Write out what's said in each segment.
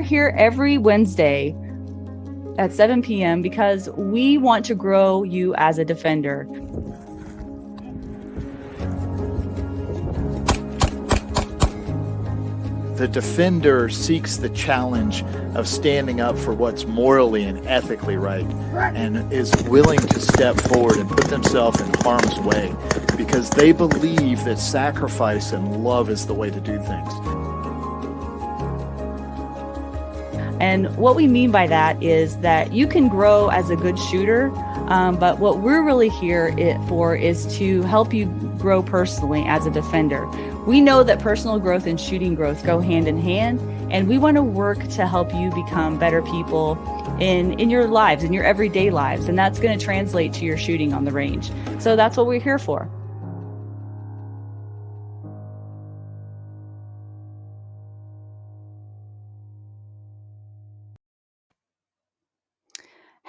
here every Wednesday at 7 p.m. because we want to grow you as a defender. The defender seeks the challenge of standing up for what's morally and ethically right, and is willing to step forward and put themselves in harm's way because they believe that sacrifice and love is the way to do things. And what we mean by that is that you can grow as a good shooter, but what we're really here for is to help you grow personally as a defender. We know that personal growth and shooting growth go hand in hand, and we want to work to help you become better people in your lives, in your everyday lives, and that's going to translate to your shooting on the range. So that's what we're here for.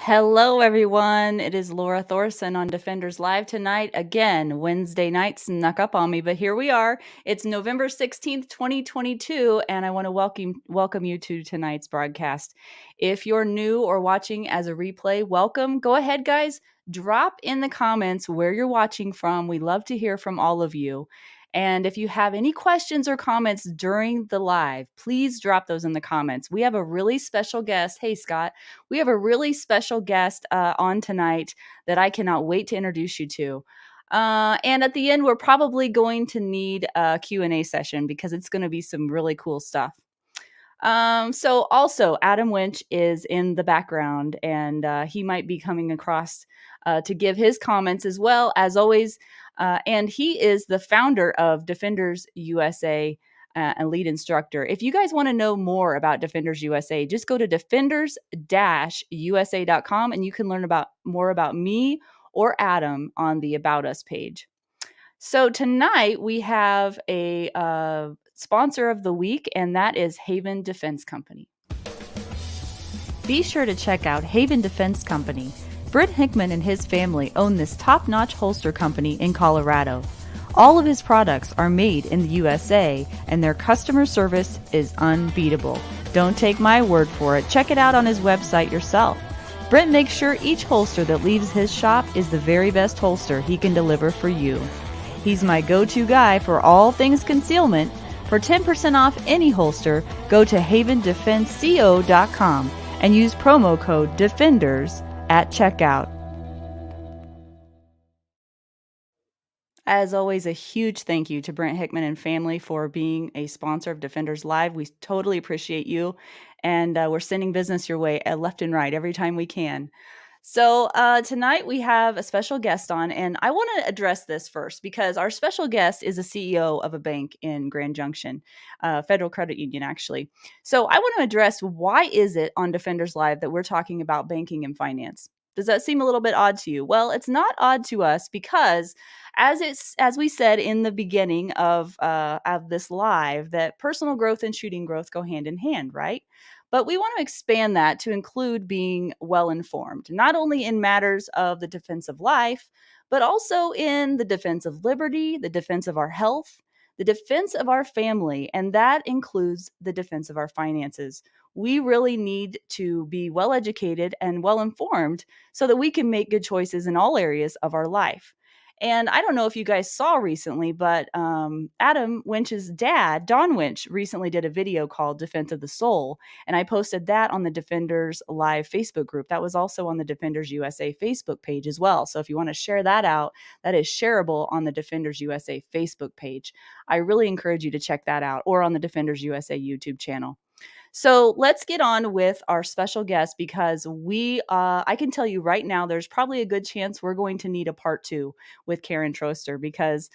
Hello, everyone. It is Laura Thorson on Defenders Live tonight. Again, Wednesday night snuck up on me, but here we are. It's November 16th, 2022, and I want to welcome you to tonight's broadcast. If you're new or watching as a replay, welcome. Go ahead, guys. Drop in the comments where you're watching from. We love to hear from all of you. And if you have any questions or comments during the live, please drop those in the comments. We have a really special guest. Hey, Scott. We have a really special guest on tonight that I cannot wait to introduce you to. And at the end, we're probably going to need a Q&A session because it's going to be some really cool stuff. So also, Adam Winch is in the background, and he might be coming across to give his comments as well, as always. And he is the founder of Defenders USA and lead instructor. If you guys want to know more about Defenders USA, just go to defenders-usa.com and you can learn more about me or Adam on the About Us page. So tonight we have a sponsor of the week, and that is Haven Defense Company. Be sure to check out Haven Defense Company. Britt Hickman and his family own this top-notch holster company in Colorado. All of his products are made in the USA, and their customer service is unbeatable. Don't take my word for it. Check it out on his website yourself. Britt makes sure each holster that leaves his shop is the very best holster he can deliver for you. He's my go-to guy for all things concealment. For 10% off any holster, go to havendefenseco.com and use promo code DEFENDERS at checkout. As always, a huge thank you to Brent Hickman and family for being a sponsor of Defenders Live. We totally appreciate you, and we're sending business your way left and right every time we can. So tonight we have a special guest on, and I want to address this first because our special guest is a CEO of a bank in Grand Junction, Federal Credit Union, actually. So I want to address, why is it on Defenders Live that we're talking about banking and finance? Does that seem a little bit odd to you? Well, it's not odd to us because as we said in the beginning of this live, that personal growth and shooting growth go hand in hand, right? But we want to expand that to include being well-informed, not only in matters of the defense of life, but also in the defense of liberty, the defense of our health, the defense of our family, and that includes the defense of our finances. We really need to be well-educated and well-informed so that we can make good choices in all areas of our life. And I don't know if you guys saw recently, but Adam Winch's dad, Don Winch, recently did a video called Defense of the Soul. And I posted that on the Defenders Live Facebook group. That was also on the Defenders USA Facebook page as well. So if you want to share that out, that is shareable on the Defenders USA Facebook page. I really encourage you to check that out, or on the Defenders USA YouTube channel. So let's get on with our special guest, because I can tell you right now, there's probably a good chance we're going to need a part 2 with Karen Troester, because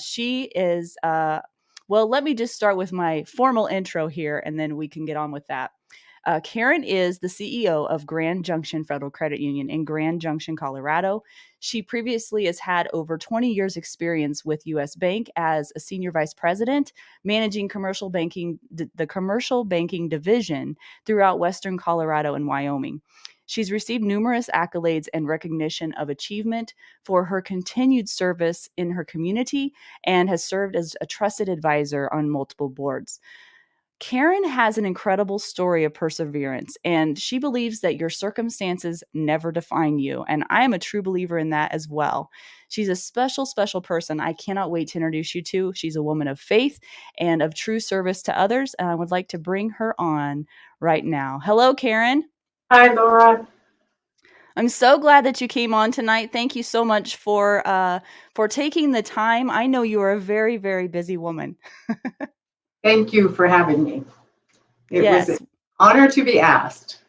she is, well, let me just start with my formal intro here, and then we can get on with that. Karen is the CEO of Grand Junction Federal Credit Union in Grand Junction, Colorado. She previously has had over 20 years experience with U.S. Bank as a senior vice president, managing commercial banking, the commercial banking division throughout Western Colorado and Wyoming. She's received numerous accolades and recognition of achievement for her continued service in her community, and has served as a trusted advisor on multiple boards. Karen has an incredible story of perseverance, and she believes that your circumstances never define you. And I am a true believer in that as well. She's a special, special person I cannot wait to introduce you to. She's a woman of faith and of true service to others, and I would like to bring her on right now. Hello, Karen. Hi, Laura. I'm so glad that you came on tonight. Thank you so much for taking the time. I know you are a very, very busy woman. Thank you for having me. It was an Yes. honor to be asked.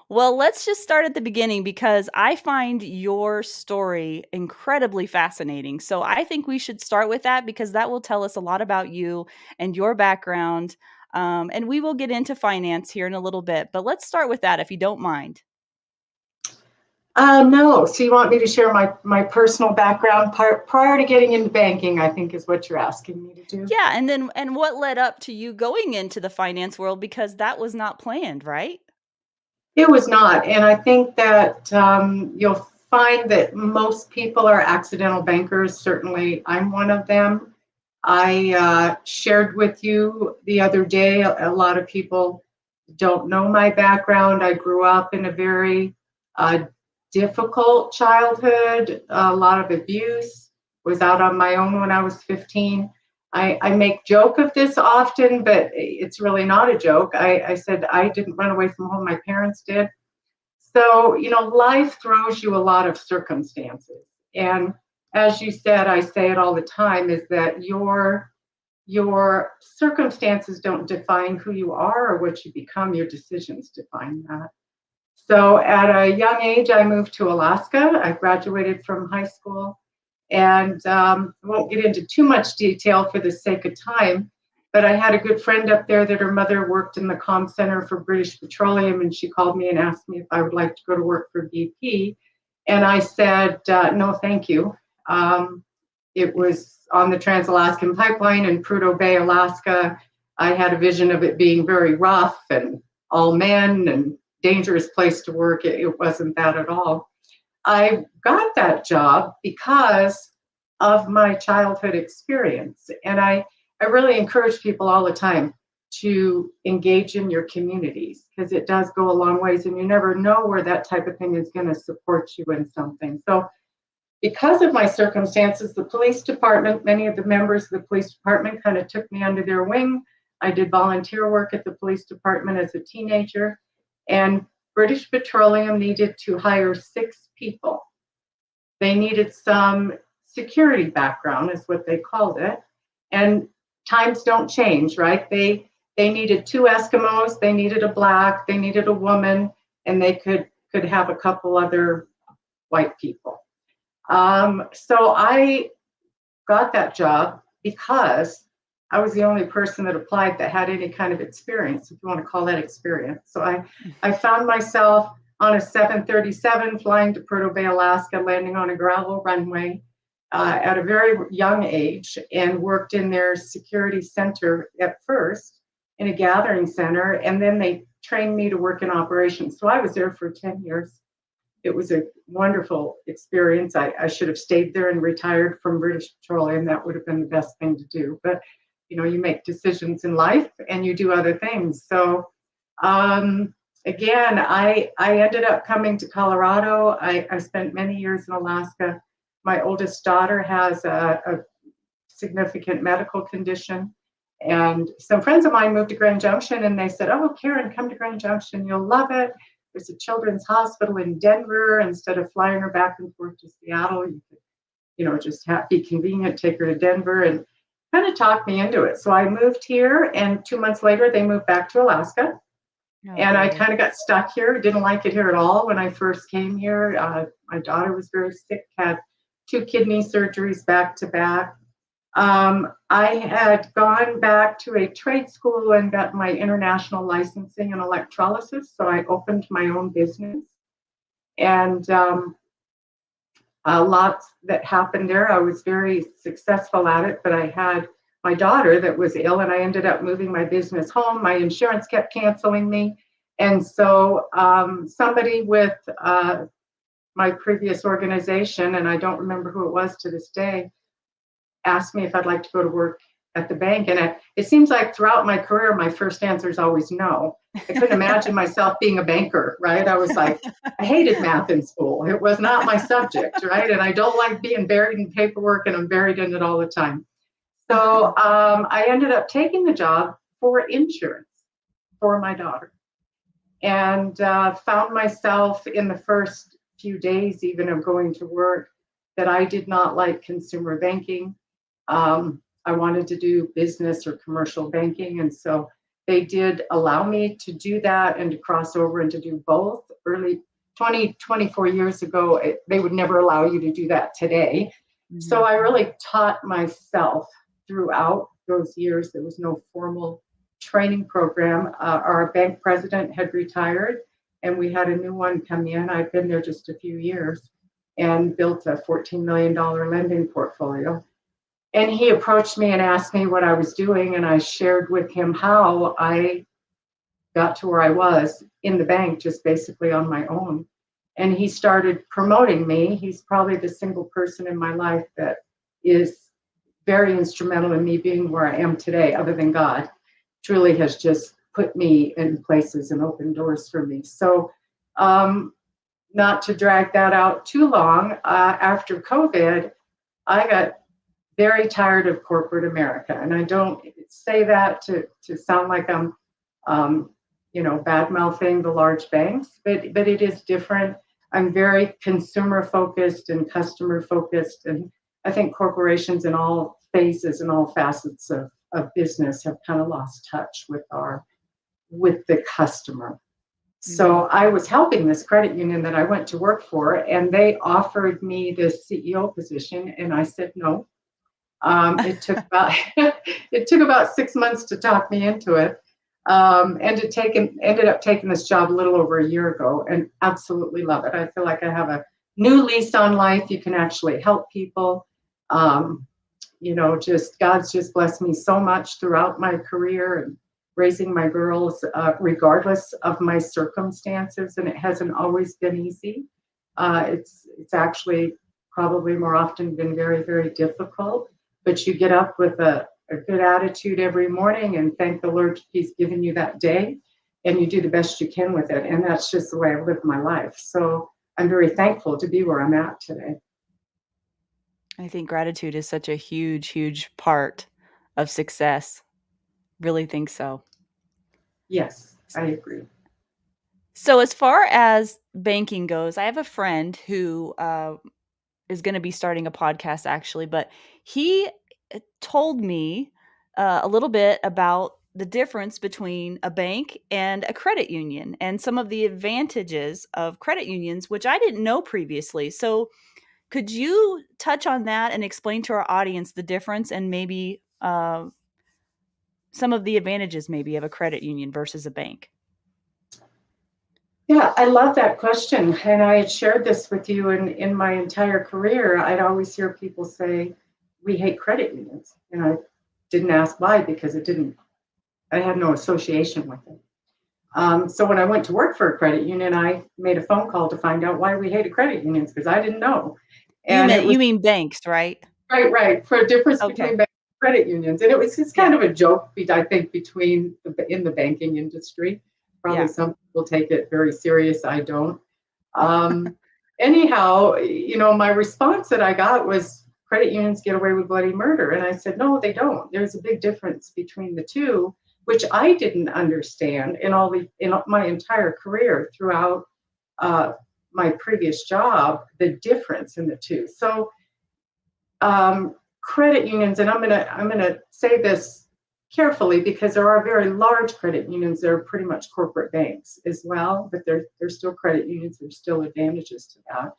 Well, let's just start at the beginning because I find your story incredibly fascinating. So I think we should start with that because that will tell us a lot about you and your background. And we will get into finance here in a little bit, but let's start with that if you don't mind. No, so you want me to share my personal background prior to getting into banking, I think is what you're asking me to do. Yeah, and what led up to you going into the finance world because that was not planned, right? It was not, and I think that you'll find that most people are accidental bankers. Certainly, I'm one of them. I shared with you the other day, a lot of people don't know my background. I grew up in a very uh, difficult childhood, a lot of abuse, was out on my own when I was 15. I make joke of this often, but it's really not a joke. I said I didn't run away from home, my parents did. So, life throws you a lot of circumstances. And as you said, I say it all the time, is that your circumstances don't define who you are or what you become. Your decisions define that. So at a young age, I moved to Alaska. I graduated from high school, and I won't get into too much detail for the sake of time, but I had a good friend up there that her mother worked in the comm center for British Petroleum, and she called me and asked me if I would like to go to work for BP. And I said, no, thank you. It was on the Trans-Alaskan Pipeline in Prudhoe Bay, Alaska. I had a vision of it being very rough and all men and dangerous place to work. It wasn't that at all. I got that job because of my childhood experience. And I really encourage people all the time to engage in your communities because it does go a long ways and you never know where that type of thing is going to support you in something. So because of my circumstances, the police department, many of the members of the police department kind of took me under their wing. I did volunteer work at the police department as a teenager, and British Petroleum needed to hire 6 people. They needed some security background, is what they called it. And times don't change, right? They needed 2 Eskimos, they needed a black, they needed a woman, and they could have a couple other white people. So I got that job because I was the only person that applied that had any kind of experience, if you want to call that experience. So I found myself on a 737 flying to Prudhoe Bay, Alaska, landing on a gravel runway at a very young age, and worked in their security center at first in a gathering center, and then they trained me to work in operations. So I was there for 10 years. It was a wonderful experience. I should have stayed there and retired from British Petroleum. That would have been the best thing to do. But, you make decisions in life and you do other things. So, again, I ended up coming to Colorado. I spent many years in Alaska. My oldest daughter has a significant medical condition. And some friends of mine moved to Grand Junction and they said, oh, Karen, come to Grand Junction. You'll love it. There's a children's hospital in Denver. Instead of flying her back and forth to Seattle, you could, just be convenient, take her to Denver, and kind of talked me into it. So I moved here, and 2 months later, they moved back to Alaska. Oh, and I boy. kind of got stuck here. Didn't like it here at all when I first came here. My daughter was very sick, had 2 kidney surgeries back to back. I had gone back to a trade school and got my international licensing in electrolysis, so I opened my own business. And lots that happened there. I was very successful at it, but I had my daughter that was ill, and I ended up moving my business home. My insurance kept canceling me. And so somebody with my previous organization, and I don't remember who it was to this day, asked me if I'd like to go to work at the bank? And it seems like throughout my career, my first answer is always no. I couldn't imagine myself being a banker, right? I was like, I hated math in school. It was not my subject, right? And I don't like being buried in paperwork, and I'm buried in it all the time. So I ended up taking the job for insurance for my daughter, and found myself in the first few days even of going to work that I did not like consumer banking. I wanted to do business or commercial banking, and so they did allow me to do that and to cross over and to do both. Early 24 years ago, they would never allow you to do that today. So I really taught myself throughout those years. There was no formal training program. Our bank president had retired, and we had a new one come in. I'd been there just a few years and built a $14 million lending portfolio. And he approached me and asked me what I was doing, and I shared with him how I got to where I was in the bank, just basically on my own. And he started promoting me. He's probably the single person in my life that is very instrumental in me being where I am today, other than God. Truly has just put me in places and opened doors for me. So not to drag that out too long, after COVID, I got very tired of corporate America. And I don't say that to sound like I'm, bad mouthing the large banks, but it is different. I'm very consumer focused and customer focused. And I think corporations in all phases and all facets of business have kind of lost touch with the customer. So I was helping this credit union that I went to work for, and they offered me this CEO position, and I said no. It took about 6 months to talk me into it, and ended up taking this job a little over a year ago, and absolutely love it. I feel like I have a new lease on life. You can actually help people. God's just blessed me so much throughout my career and raising my girls, regardless of my circumstances, and it hasn't always been easy. It's actually probably more often been very, very difficult. But you get up with a good attitude every morning and thank the Lord He's given you that day, and you do the best you can with it. And that's just the way I've lived my life. So I'm very thankful to be where I'm at today. I think gratitude is such a huge, huge part of success. Really think so. Yes, I agree. So as far as banking goes, I have a friend who is going to be starting a podcast actually, but he told me a little bit about the difference between a bank and a credit union and some of the advantages of credit unions, which I didn't know previously. So could you touch on that and explain to our audience the difference and maybe some of the advantages maybe of a credit union versus a bank? Yeah, I love that question. And I had shared this with you in my entire career. I'd always hear people say, we hate credit unions. And I didn't ask why, because I had no association with it. So when I went to work for a credit union, I made a phone call to find out why we hated credit unions, because I didn't know. And You mean banks, right? Right, for a difference Okay. between bank and credit unions. And it was just kind of a joke, I think, in the banking industry. Probably some people take it very serious. I don't. Anyhow, my response that I got was credit unions get away with bloody murder. And I said, no, they don't. There's a big difference between the two, which I didn't understand in my entire career throughout my previous job, the difference in the two. So credit unions, and I'm gonna say this carefully because there are very large credit unions that are pretty much corporate banks as well, but they're still credit unions. There's still advantages to that.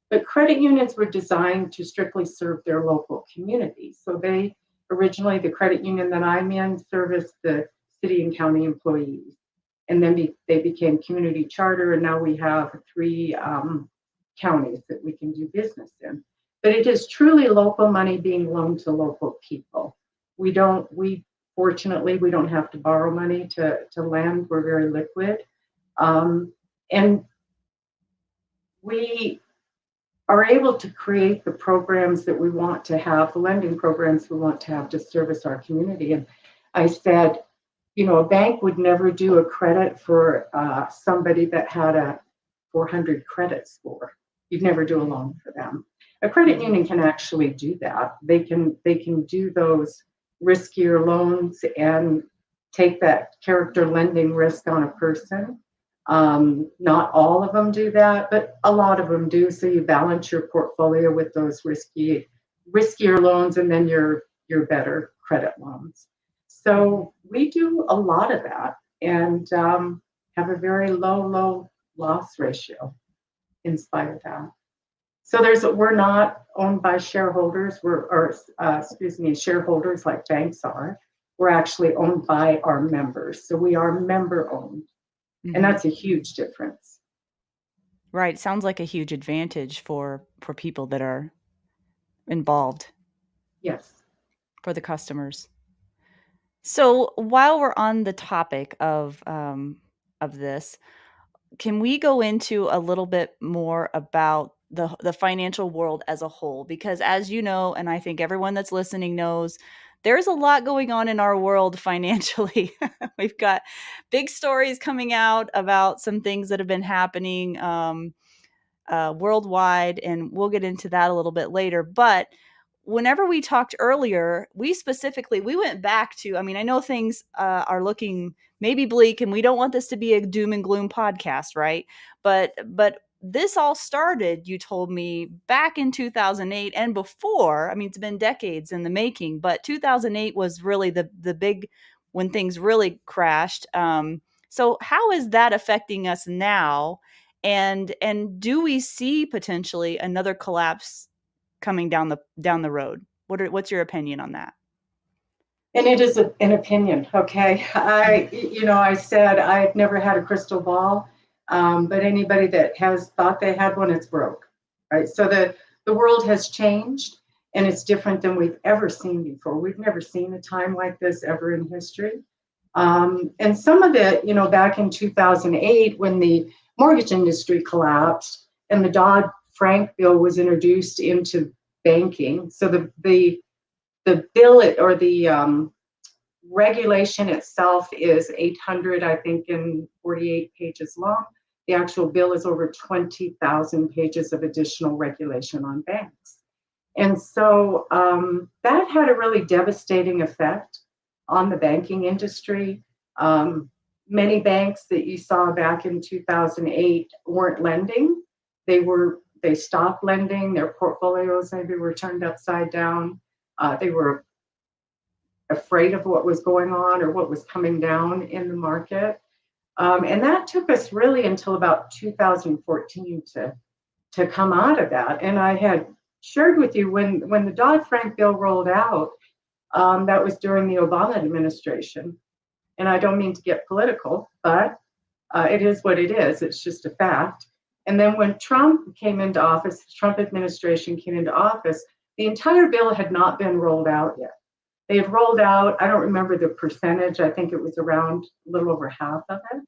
But credit unions were designed to strictly serve their local community. So originally the credit union that I'm in serviced the city and county employees, and then they became community charter, and now we have 3 counties that we can do business in. But it is truly local money being loaned to local people. Fortunately, we don't have to borrow money to lend. We're very liquid. And we are able to create the programs that we want to have, the lending programs we want to have to service our community. And I said, a bank would never do a credit for somebody that had a 400 credit score. You'd never do a loan for them. A credit union can actually do that. They can do those riskier loans and take that character lending risk on a person. Not all of them do that, but a lot of them do. So you balance your portfolio with those riskier loans, and then your better credit loans. So we do a lot of that, and have a very low loss ratio in spite of that. So we're not owned by shareholders. Shareholders like banks are. We're actually owned by our members. So we are member owned. Mm-hmm. And that's a huge difference. Right. Sounds like a huge advantage for people that are involved. Yes. For the customers. So while we're on the topic of this, can we go into a little bit more about the financial world as a whole? Because as you know, and I think everyone that's listening knows, there's a lot going on in our world financially. We've got big stories coming out about some things that have been happening worldwide, and we'll get into that a little bit later. But whenever we talked earlier, we went back to, I mean, I know things are looking maybe bleak, and we don't want this to be a doom and gloom podcast, right? But this all started, you told me, back in 2008 and before. I mean, it's been decades in the making, but 2008 was really the big, when things really crashed. So how is that affecting us now? And do we see potentially another collapse coming down the road? What's your opinion on that? And it is an opinion, okay? I said I've never had a crystal ball, but anybody that has thought they had one, it's broke, right? So the world has changed, and it's different than we've ever seen before. We've never seen a time like this ever in history. And some of it, back in 2008, when the mortgage industry collapsed and the Dodd-Frank bill was introduced into banking. So the bill or the regulation itself is 800, I think, and 48 pages long. The actual bill is over 20,000 pages of additional regulation on banks. And so that had a really devastating effect on the banking industry. Many banks that you saw back in 2008 weren't lending. They stopped lending. Their portfolios maybe were turned upside down. They were afraid of what was going on or what was coming down in the market. And that took us really until about 2014 to come out of that. And I had shared with you when the Dodd-Frank bill rolled out, that was during the Obama administration. And I don't mean to get political, but it is what it is. It's just a fact. And then when Trump came into office, the Trump administration came into office, the entire bill had not been rolled out yet. They had rolled out, I don't remember the percentage, I think it was around a little over half of it.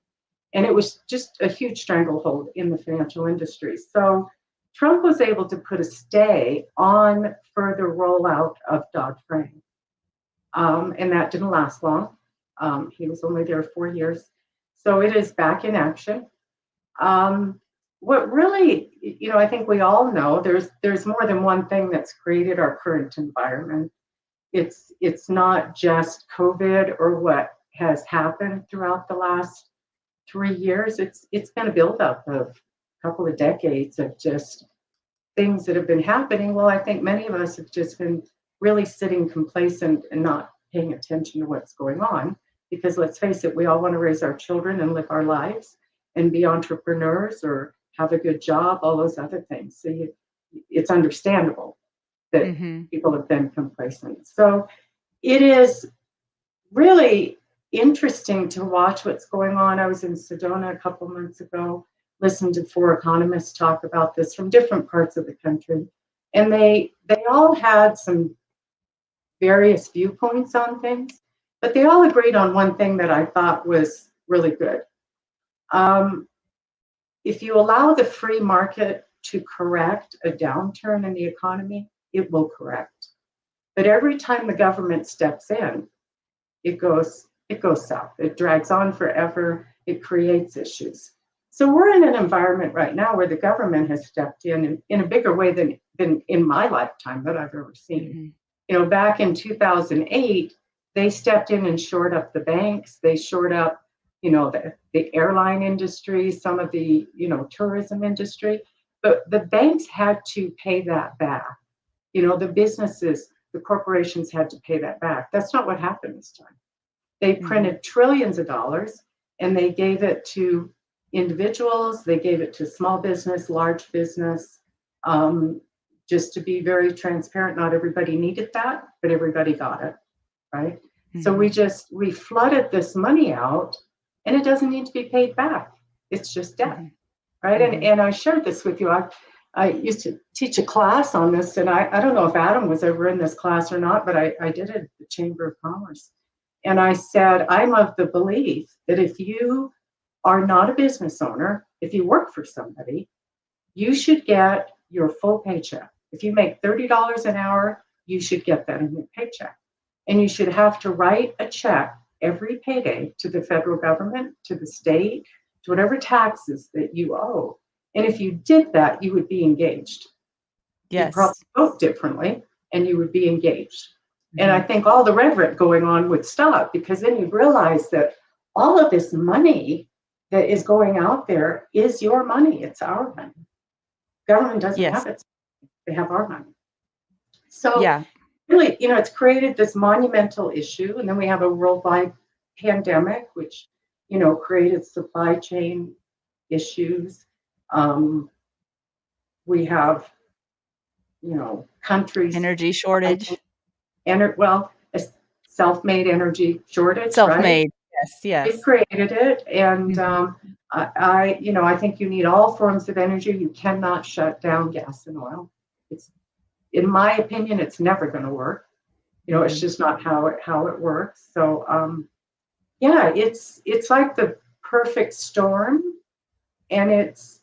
And it was just a huge stranglehold in the financial industry. So Trump was able to put a stay on further rollout of Dodd-Frank. And that didn't last long. He was only there 4 years. So it is back in action. What really, I think we all know there's more than one thing that's created our current environment. It's not just COVID or what has happened throughout the last 3 years. It's been a buildup of a couple of decades of just things that have been happening. Well, I think many of us have just been really sitting complacent and not paying attention to what's going on. Because let's face it, we all want to raise our children and live our lives and be entrepreneurs or have a good job, all those other things. So it's understandable that people have been complacent. So it is really interesting to watch what's going on. I was in Sedona a couple months ago, listened to 4 economists talk about this from different parts of the country. And they all had some various viewpoints on things, but they all agreed on one thing that I thought was really good. If you allow the free market to correct a downturn in the economy, it will correct. But every time the government steps in, it goes south. It drags on forever. It creates issues. So we're in an environment right now where the government has stepped in a bigger way than in my lifetime that I've ever seen. Mm-hmm. Back in 2008, they stepped in and shored up the banks. They shored up, the airline industry, some of the, tourism industry. But the banks had to pay that back. The businesses, the corporations had to pay that back. That's not what happened this time. They printed trillions of dollars and they gave it to individuals. They gave it to small business, large business. Just to be very transparent, not everybody needed that, but everybody got it, right? Mm-hmm. So we flooded this money out and it doesn't need to be paid back. It's just debt, right? Mm-hmm. And I shared this with you. I used to teach a class on this, and I don't know if Adam was ever in this class or not, but I did it at the Chamber of Commerce. And I said, I'm of the belief that if you are not a business owner, if you work for somebody, you should get your full paycheck. If you make $30 an hour, you should get that in your paycheck. And you should have to write a check every payday to the federal government, to the state, to whatever taxes that you owe. And if you did that, you would be engaged. Yes. You'd probably vote differently and you would be engaged. And I think all the rhetoric going on would stop, because then you realize that all of this money that is going out there is your money. It's our money. Government doesn't have it. They have our money. So really, it's created this monumental issue. And then we have a worldwide pandemic, which, created supply chain issues. We have, countries. Energy shortage. A self-made energy shortage. Self-made, right? yes. It created it, and I think you need all forms of energy. You cannot shut down gas and oil. It's, in my opinion, it's never going to work. It's just not how it works. So, it's like the perfect storm, and it's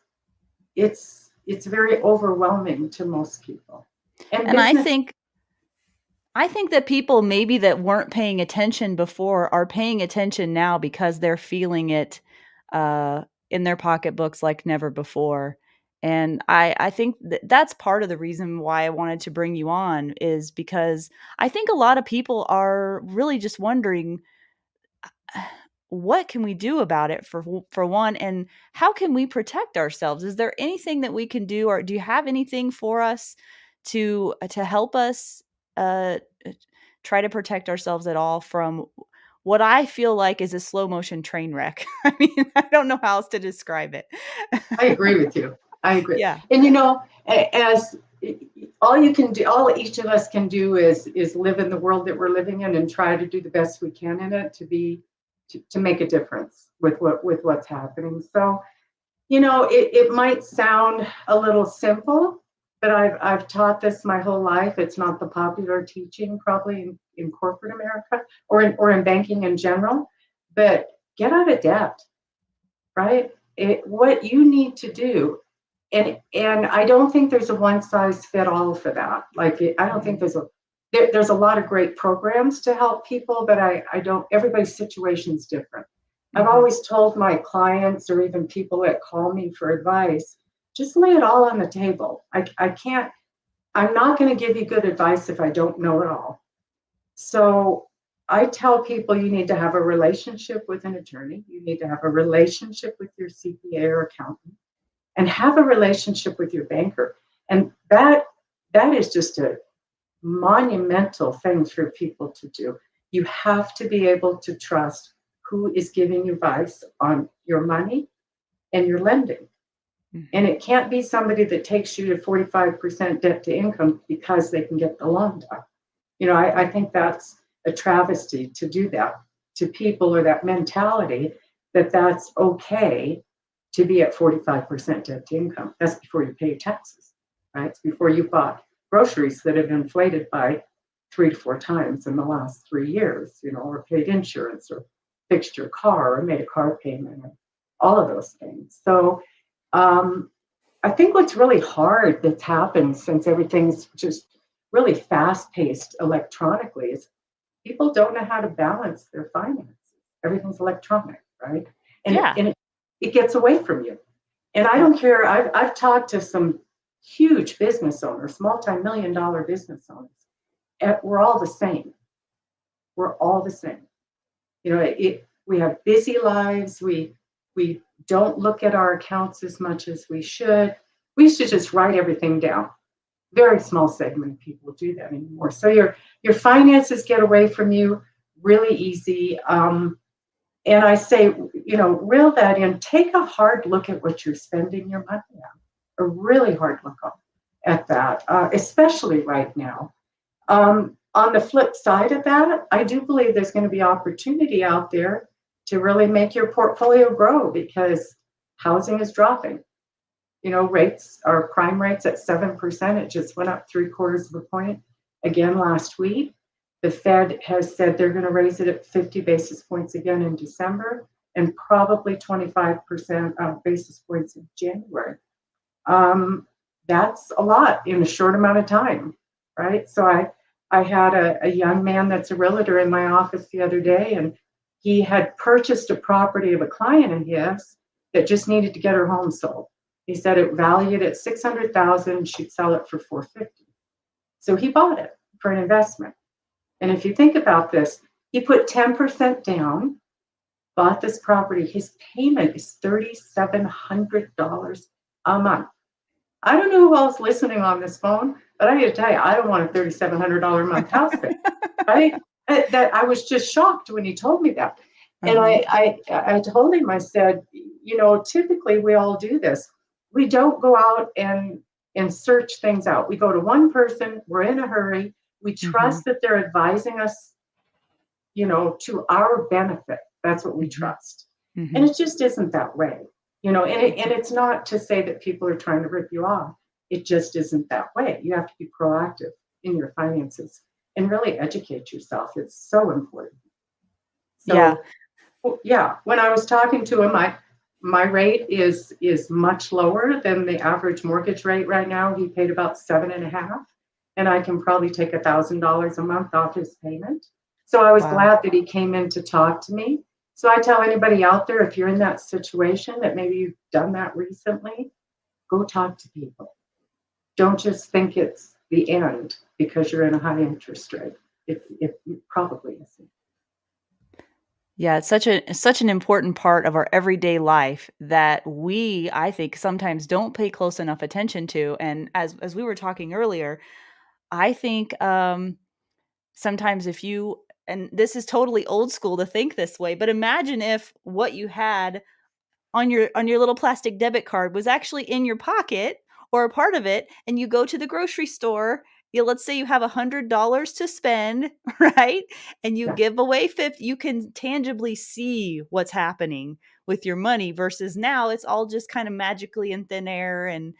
very overwhelming to most people. And I think that people maybe that weren't paying attention before are paying attention now, because they're feeling it in their pocketbooks like never before. And I think that's part of the reason why I wanted to bring you on, is because I think a lot of people are really just wondering, what can we do about it for one, and how can we protect ourselves? Is there anything that we can do, or do you have anything for us to help us try to protect ourselves at all from what I feel like is a slow motion train wreck? I mean, I don't know how else to describe it. I agree with you. I agree. Yeah. And as all each of us can do is live in the world that we're living in and try to do the best we can in it to make a difference with what's happening. So, it might sound a little simple, but I've taught this my whole life. It's not the popular teaching probably in corporate America or in banking in general, but get out of debt, right? What you need to do, and I don't think there's a one size fit all for that. I don't think there's a lot of great programs to help people, but I don't. Everybody's situation's different. I've always told my clients, or even people that call me for advice, just lay it all on the table. I'm not going to give you good advice if I don't know it all. So I tell people, you need to have a relationship with an attorney. You need to have a relationship with your CPA or accountant, and have a relationship with your banker. And that is just a monumental thing for people to do. You have to be able to trust who is giving you advice on your money and your lending. And it can't be somebody that takes you to 45% debt to income because they can get the loan done. I think that's a travesty to do that to people, or that mentality that that's okay to be at 45% debt to income. That's before you pay your taxes, right? It's before you bought groceries that have inflated by 3 to 4 times in the last 3 years, or paid insurance, or fixed your car, or made a car payment, or all of those things. So, I think what's really hard that's happened since everything's just really fast paced electronically is people don't know how to balance their finances. Everything's electronic, right? And Yeah. it gets away from you. And I Yep. don't care. I've talked to some huge business owners, multi-million dollar business owners, and we're all the same. We're all the same. We have busy lives. We don't look at our accounts as much as we should. We should just write everything down. Very small segment of people do that anymore. So your finances get away from you really easy. And I say, reel that in. Take a hard look at what you're spending your money on. A really hard look at that, especially right now. On the flip side of that, I do believe there's going to be opportunity out there to really make your portfolio grow because housing is dropping. Rates, our prime rates at 7%. It just went up 3/4 of a point again last week. The Fed has said they're going to raise it at 50 basis points again in December and probably 25% basis points in January. That's a lot in a short amount of time, right? So I had a young man that's a realtor in my office the other day, and he had purchased a property of a client of his that just needed to get her home sold. He said it valued at 600,000, she'd sell it for 450. So he bought it for an investment. And if you think about this, he put 10% down, bought this property. His payment is $3,700 a month. I don't know who else listening on this phone, but I got to tell you, I don't want a $3,700 a month house payment. Right? That I was just shocked when he told me that. And Uh-huh. I told him, I said, typically we all do this. We don't go out and search things out. We go to one person, we're in a hurry, we Mhm. trust that they're advising us, to our benefit. That's what we Mhm. trust. And Mhm. it just isn't that way. And it's not to say that people are trying to rip you off. It just isn't that way. You have to be proactive in your finances and really educate yourself. It's so important. Yeah. So yeah, when I was talking to him, my rate is much lower than the average mortgage rate right now. He paid about 7.5, and I can probably take $1,000 a month off his payment. So I was Wow. glad that he came in to talk to me. So I tell anybody out there, if you're in that situation, that maybe you've done that recently, go talk to people. Don't just think it's the end because you're in a high interest rate. It probably isn't. Yeah, it's such an important part of our everyday life that we, I think, sometimes don't pay close enough attention to. And as we were talking earlier, I think sometimes if you, and this is totally old school to think this way, but imagine if what you had on your little plastic debit card was actually in your pocket or a part of it, and you go to the grocery store, let's say you have $100 to spend, right? And you Yeah. give away 50, you can tangibly see what's happening with your money versus now it's all just kind of magically in thin air and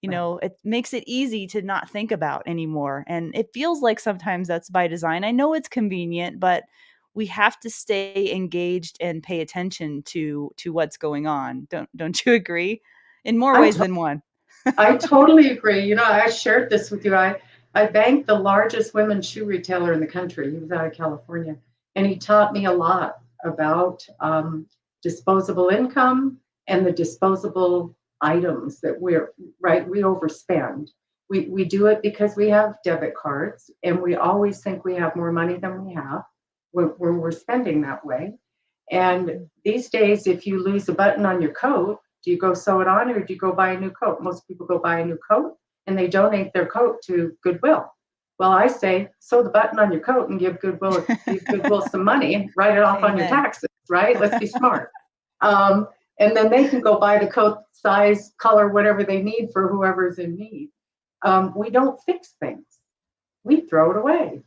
Right. it makes it easy to not think about anymore. And it feels like sometimes that's by design. I know it's convenient, but we have to stay engaged and pay attention to what's going on. Don't you agree? In more I ways than one. I totally agree. I shared this with you. I banked the largest women's shoe retailer in the country. He was out of California, and he taught me a lot about disposable income and the disposable items that we're right. We overspend. We do it because we have debit cards, and we always think we have more money than we have when we're spending that way. And these days, if you lose a button on your coat, do you go sew it on or do you go buy a new coat? Most people go buy a new coat and they donate their coat to Goodwill. Well, I say sew the button on your coat and give Goodwill some money and write it off on your Amen. taxes, right? Let's be smart. Um, and then they can go buy the coat size, color, whatever they need for whoever's in need. We don't fix things. We throw it away.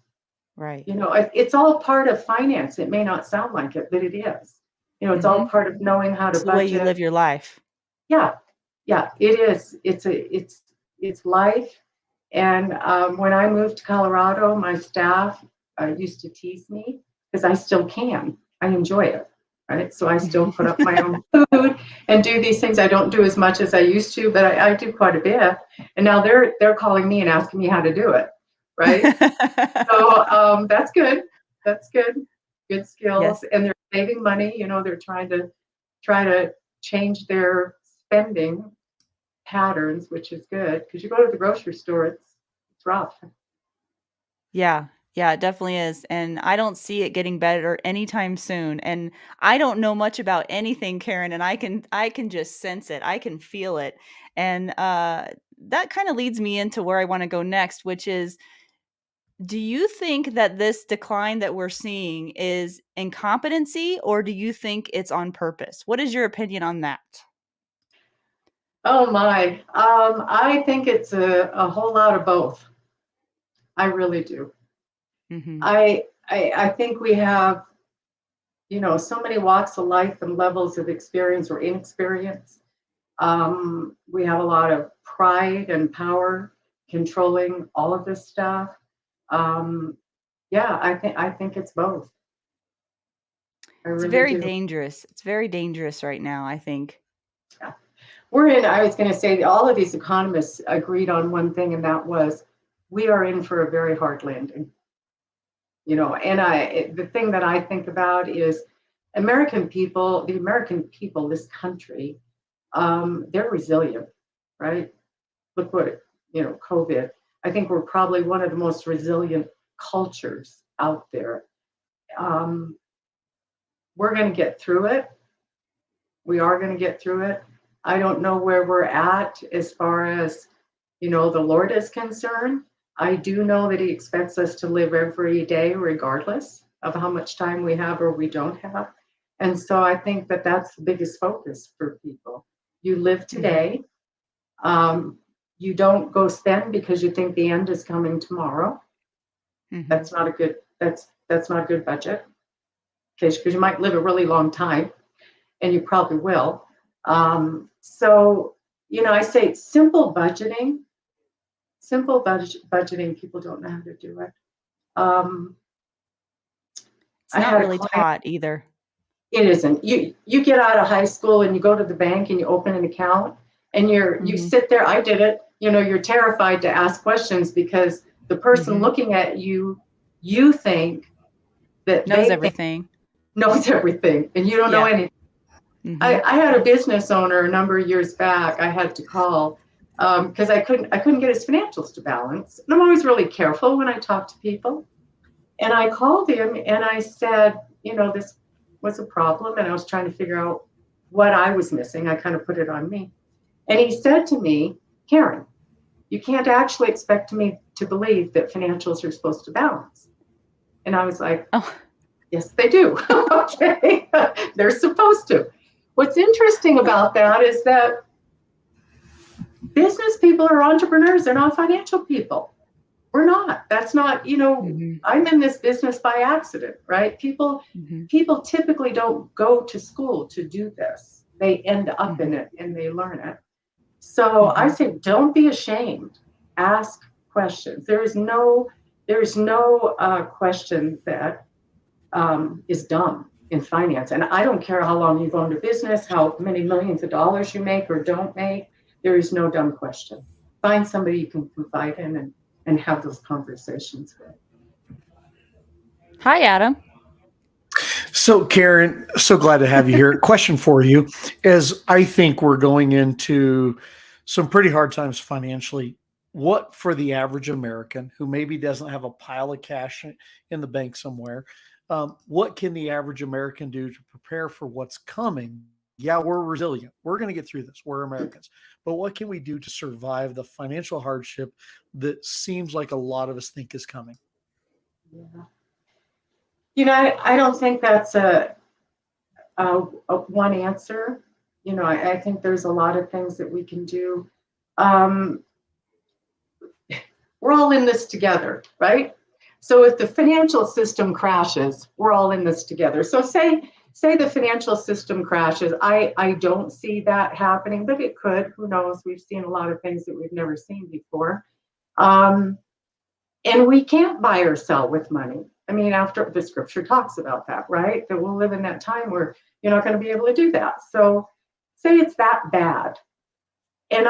Right. It's all part of finance. It may not sound like it, but it is. It's all Mhm. part of knowing how to It's the way you budget. live your life. Yeah, yeah, it is. It's life. And when I moved to Colorado, my staff used to tease me because I still can. I enjoy it. right? So I still put up my own food and do these things. I don't do as much as I used to, but I do quite a bit. And now they're calling me and asking me how to do it, right? So that's good. That's good. Good skills, Yes. and they're saving money. They're trying to change their spending patterns, which is good because you go to the grocery store, it's rough. Yeah. Yeah, it definitely is, and I don't see it getting better anytime soon, and I don't know much about anything, Karen, and I can just sense it. I can feel it. And that kind of leads me into where I want to go next, which is, do you think that this decline that we're seeing is incompetency, or do you think it's on purpose? What is your opinion on that? Oh my. I think it's a whole lot of both. I really do. Mhm. I think we have, so many walks of life and levels of experience or inexperience. We have a lot of pride and power controlling all of this stuff. Um, yeah, I think it's both. I It's really very do. dangerous. It's very dangerous right now, I think. Yeah. I was going to say, all of these economists agreed on one thing, and that was we are in for a very hard landing. And the thing that I think about is the American people, this country, they're resilient, right? Look what, COVID. I think we're probably one of the most resilient cultures out there. Um, we're going to get through it. We are going to get through it. I don't know where we're at as far as, the Lord is concerned. I do know that He expects us to live every day, regardless of how much time we have or we don't have. And so I think that that's the biggest focus for people. You live Mhm. today. You don't go spend because you think the end is coming tomorrow. Mhm. That's not a good. That's not a good budget. Because you might live a really long time, and you probably will. So I say simple budgeting. Budgeting. People don't know how to do it. Um, It's I not had a really client. taught either. It isn't. You get out of high school and you go to the bank and you open an account and you Mhm. sit there. I did it. You're terrified to ask questions because the person Mhm. looking at you think that Knows they think everything. knows everything and you don't know Yeah. anything. Mhm. I had a business owner a number of years back. I had to call because I couldn't get his financials to balance. And I'm always really careful when I talk to people. And I called him and I said, this was a problem. And I was trying to figure out what I was missing. I kind of put it on me. And he said to me, Karen, you can't actually expect me to believe that financials are supposed to balance. And I was like, Oh. yes, they do. Okay. They're supposed to. What's interesting about that is that business people are entrepreneurs, they're not financial people. We're not. That's not, Mhm. I'm in this business by accident, right? People Mhm. people typically don't go to school to do this. They end up in Mhm. it and they learn it. So I Mhm. say don't be ashamed. Ask questions. There is no question that is dumb in finance. And I don't care how long you've owned a business, how many millions of dollars you make or don't make. There is no dumb question. Find somebody you can confide in and have those conversations with. Hi, Adam. So, Karen, so glad to have you here. Question for you is I think we're going into some pretty hard times financially. What for the average American who maybe doesn't have a pile of cash in the bank somewhere, what can the average American do to prepare for what's coming? Yeah, we're resilient. We're going to get through this. We're Americans. But what can we do to survive the financial hardship that seems like a lot of us think is coming? Yeah. I don't think that's a one answer. I think there's a lot of things that we can do. Um, we're all in this together, right? So if the financial system crashes, we're all in this together. So say the financial system crashes. I don't see that happening, but it could. Who knows? We've seen a lot of things that we've never seen before. Um, and we can't buy or sell with money. I mean, after the scripture talks about that, right? That we'll live in that time where You're not going to be able to do that. So say it's that bad. And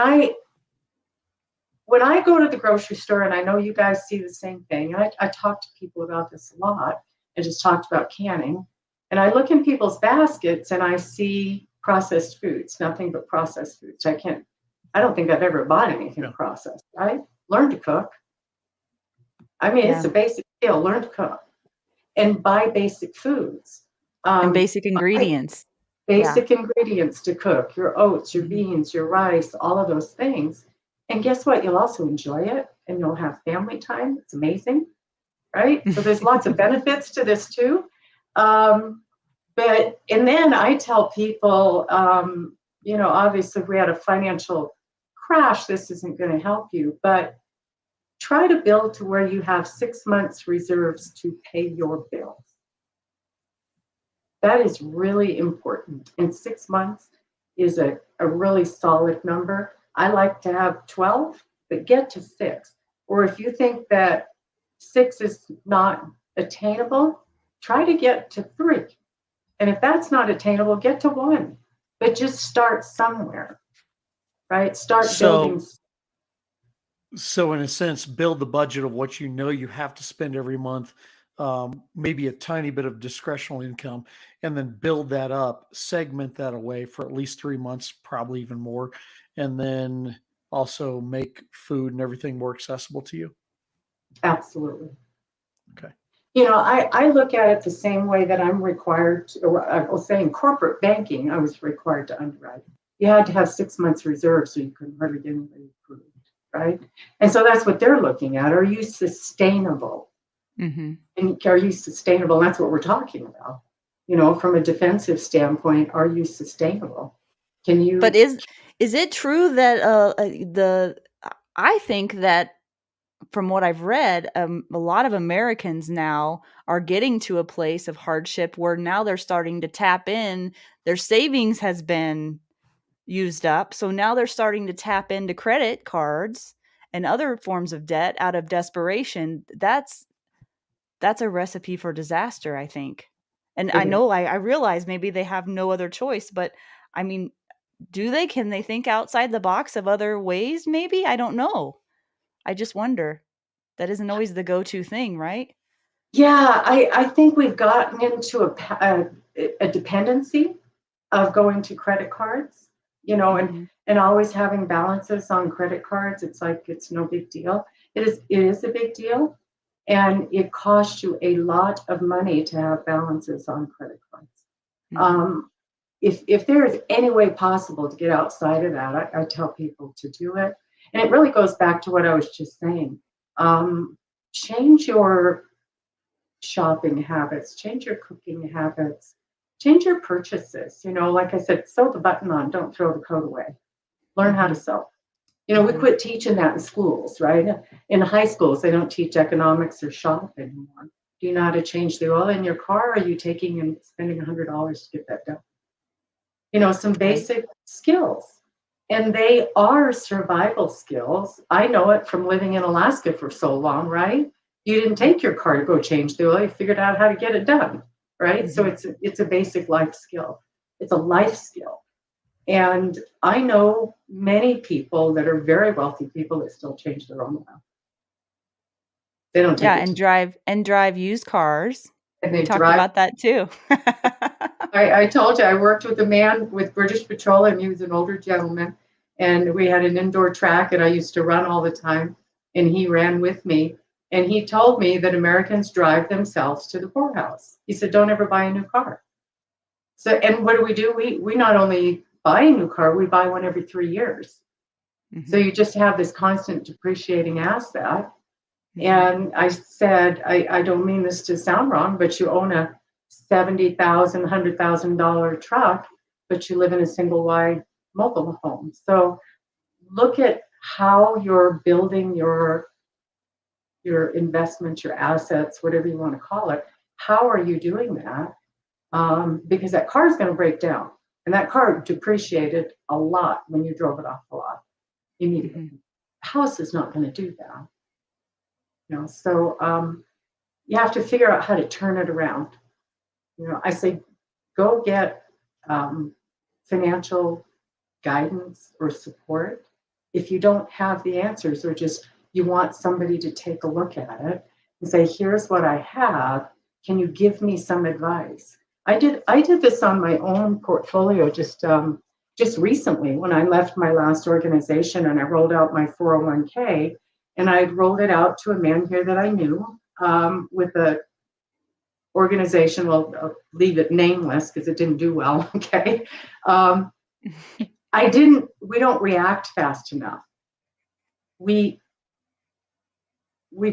when I go to the grocery store, and I know you guys see the same thing, I talk to people about this a lot. I just talked about canning. And I look in people's baskets and I see processed foods, nothing but processed foods. I don't think I've ever bought anything processed, right? Learn to cook. I mean, it's a basic skill, learn to cook and buy basic foods. And basic ingredients. Basic ingredients to cook, your oats, your beans, your rice, all of those things. And guess what? You'll also enjoy it and you'll have family time. It's amazing, right? So there's lots of benefits to this too. And then I tell people, obviously if we had a financial crash, this isn't going to help you, but try to build to where you have 6 months reserves to pay your bills. That is really important. And 6 months is a really solid number. I like to have 12, but get to 6. Or if you think that 6 is not attainable, try to get to 3. And if that's not attainable, get to 1. But just start somewhere, right? Start building. So in a sense, build the budget of what you know you have to spend every month, maybe a tiny bit of discretional income, and then build that up, segment that away for at least 3 months, probably even more, and then also make food and everything more accessible to you. Absolutely. Okay. I look at it the same way that I'm required to, or I will say in corporate banking, I was required to underwrite. You had to have 6 months reserve so you couldn't hardly get anybody approved, right? And so that's what they're looking at. Are you sustainable? Mm-hmm. And are you sustainable? And that's what we're talking about. From a defensive standpoint, are you sustainable? Can you? But is it true that I think that from what I've read, a lot of Americans now are getting to a place of hardship where now they're starting to tap in. Their savings has been used up. So now they're starting to tap into credit cards and other forms of debt out of desperation. That's a recipe for disaster, I think. And I know I realize maybe they have no other choice, but I mean, can they think outside the box of other ways? Maybe, I don't know. I just wonder. That isn't always the go-to thing, right? Yeah, I think we've gotten into a dependency of going to credit cards, and always having balances on credit cards. It's like it's no big deal. It is a big deal, and it costs you a lot of money to have balances on credit cards. If there is any way possible to get outside of that, I tell people to do it. And it really goes back to what I was just saying. Change your shopping habits, change your cooking habits, change your purchases. Like I said, sew the button on, don't throw the coat away. Learn how to sew. We quit teaching that in schools, right? In high schools, they don't teach economics or shop anymore. Do you know how to change the oil in your car? Or are you taking and spending $100 to get that done? Some basic skills. And they are survival skills. I know it from living in Alaska for so long, right? You didn't take your car to go change the oil. You figured out how to get it done, right? Mm-hmm. So it's a basic life skill. It's a life skill. And I know many people that are very wealthy people that still change their own oil. They don't take and drive used cars. And we talked about that too. I told you I worked with a man with British Petroleum. He was an older gentleman, and we had an indoor track, and I used to run all the time, and he ran with me. And he told me that Americans drive themselves to the poorhouse. He said, don't ever buy a new car. So, and what do? We not only buy a new car, we buy one every 3 years. Mm-hmm. So you just have this constant depreciating asset. Mm-hmm. And I said, I don't mean this to sound wrong, but you own a $70,000, $100,000 truck, but you live in a single wide mobile home. So look at how you're building your investments, your assets, whatever you want to call it. How are you doing that? Because that car is going to break down, and that car depreciated a lot when you drove it off the lot immediately. Mm-hmm. House is not going to do that. So you have to figure out how to turn it around. I say, go get financial guidance or support, if you don't have the answers, or just you want somebody to take a look at it and say, here's what I have, can you give me some advice? I did this on my own portfolio just recently when I left my last organization, and I rolled out my 401k, and I rolled it out to a man here that I knew, with a organization. Well, I'll leave it nameless because it didn't do well. Okay. We don't react fast enough. We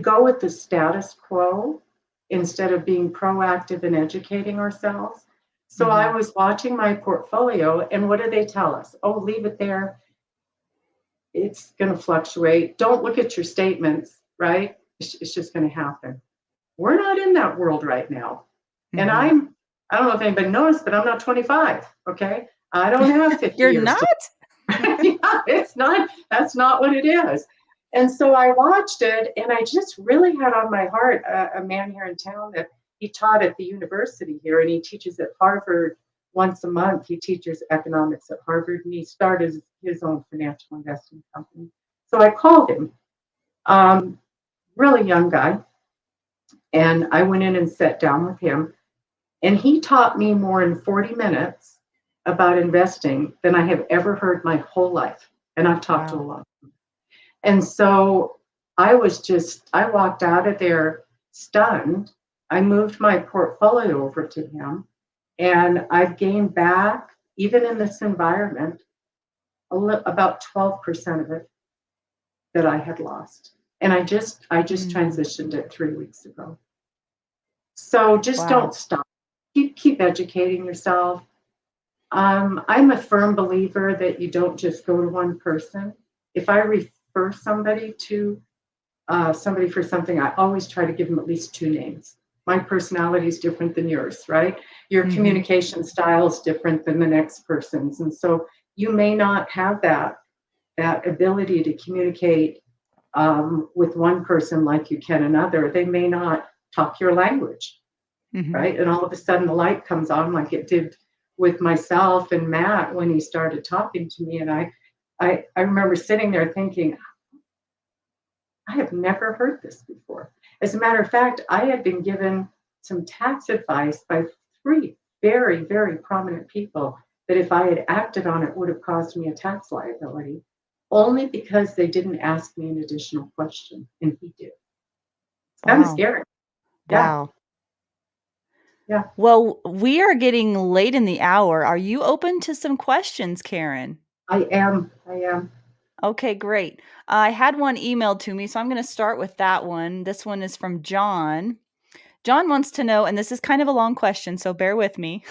go with the status quo instead of being proactive and educating ourselves. So I was watching my portfolio, and what do they tell us? Oh, leave it there. It's going to fluctuate. Don't look at your statements, right? It's just going to happen. We're not in that world right now. And I don't know if anybody noticed, but I'm not 25. Okay. I don't have 50 You're years. not? Yeah, that's not what it is. And so I watched it, and I just really had on my heart a man here in town that he taught at the university here, and he teaches at Harvard once a month. He teaches economics at Harvard, and he started his own financial investing company. So I called him, really young guy, and I went in and sat down with him, and he taught me more in 40 minutes about investing than I have ever heard my whole life. And I've talked to a lot of them. And so I walked out of there stunned. I moved my portfolio over to him, and I've gained back, even in this environment, about 12% of it that I had lost. And I just transitioned it 3 weeks ago. So just don't stop. Keep educating yourself. I'm a firm believer that you don't just go to one person. If I refer somebody to somebody for something, I always try to give them at least 2 names. My personality is different than yours, right? Your communication style is different than the next person's. And so you may not have that ability to communicate with one person like you can another. They may not talk your language, right? And all of a sudden the light comes on, like it did with myself and Matt when he started talking to me. And I remember sitting there thinking, I have never heard this before. As a matter of fact, I had been given some tax advice by 3 very, very prominent people that if I had acted on it would have caused me a tax liability, only because they didn't ask me an additional question, and he did. It's kind of scary. Wow. Yeah. Well, we are getting late in the hour. Are you open to some questions, Karen? I am. Okay, great. I had one emailed to me, so I'm going to start with that one. This one is from John. John wants to know, and this is kind of a long question, so bear with me.